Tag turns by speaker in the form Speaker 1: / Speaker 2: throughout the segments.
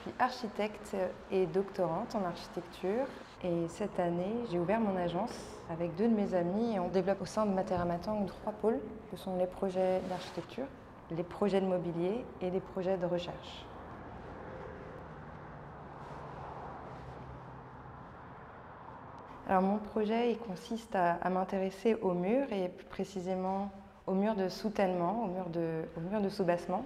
Speaker 1: suis architecte et doctorante en architecture et cette année j'ai ouvert mon agence avec deux de mes amis et on développe au sein de Materamatang 3 pôles que sont les projets d'architecture, les projets de mobilier et les projets de recherche. Alors mon projet il consiste à m'intéresser aux murs et plus précisément aux murs de soutènement, aux murs de soubassement,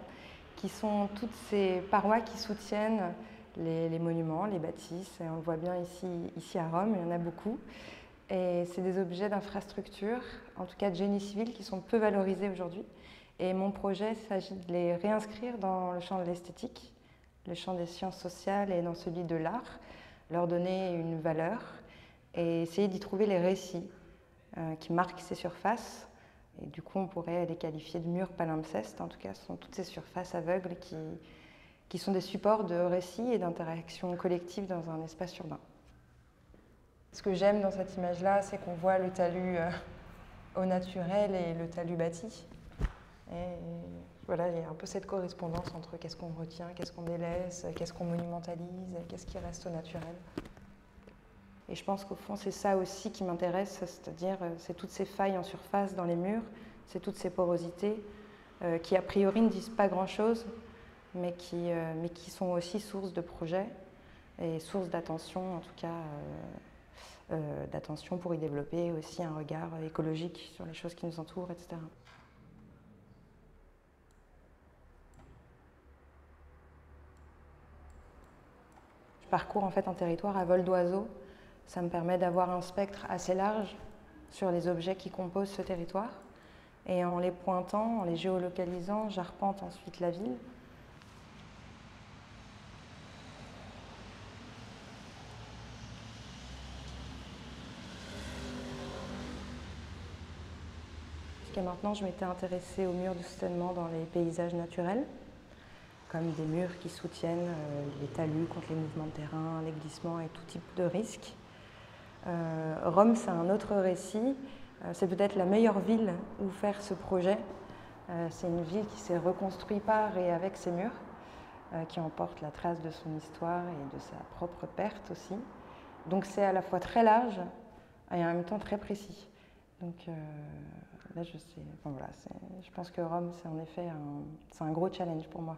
Speaker 1: qui sont toutes ces parois qui soutiennent les monuments, les bâtisses. Et on le voit bien ici à Rome, il y en a beaucoup. Et c'est des objets d'infrastructure, en tout cas de génie civil, qui sont peu valorisés aujourd'hui. Et mon projet, il s'agit de les réinscrire dans le champ de l'esthétique, le champ des sciences sociales et dans celui de l'art, leur donner une valeur et essayer d'y trouver les récits qui marquent ces surfaces. Et du coup, on pourrait les qualifier de murs palimpsestes. En tout cas, ce sont toutes ces surfaces aveugles qui sont des supports de récits et d'interaction collective dans un espace urbain. Ce que j'aime dans cette image-là, c'est qu'on voit le talus au naturel et le talus bâti. Et voilà, il y a un peu cette correspondance entre qu'est-ce qu'on retient, qu'est-ce qu'on délaisse, qu'est-ce qu'on monumentalise, qu'est-ce qui reste au naturel. Et je pense qu'au fond, c'est ça aussi qui m'intéresse, c'est-à-dire c'est toutes ces failles en surface dans les murs, c'est toutes ces porosités qui a priori ne disent pas grand-chose, mais qui sont aussi source de projets et source d'attention, en tout cas d'attention pour y développer aussi un regard écologique sur les choses qui nous entourent, etc. Je parcours en fait un territoire à vol d'oiseau. Ça me permet d'avoir un spectre assez large sur les objets qui composent ce territoire. Et en les pointant, en les géolocalisant, j'arpente ensuite la ville. Jusqu'à maintenant, je m'étais intéressée aux murs de soutènement dans les paysages naturels, comme des murs qui soutiennent les talus contre les mouvements de terrain, les glissements et tout type de risques. Rome, c'est un autre récit. C'est peut-être la meilleure ville où faire ce projet. C'est une ville qui s'est reconstruite par et avec ses murs, qui emporte la trace de son histoire et de sa propre perte aussi. Donc c'est à la fois très large et en même temps très précis. Donc là, je sais, enfin, voilà, je pense que Rome, c'est en effet un gros challenge pour moi.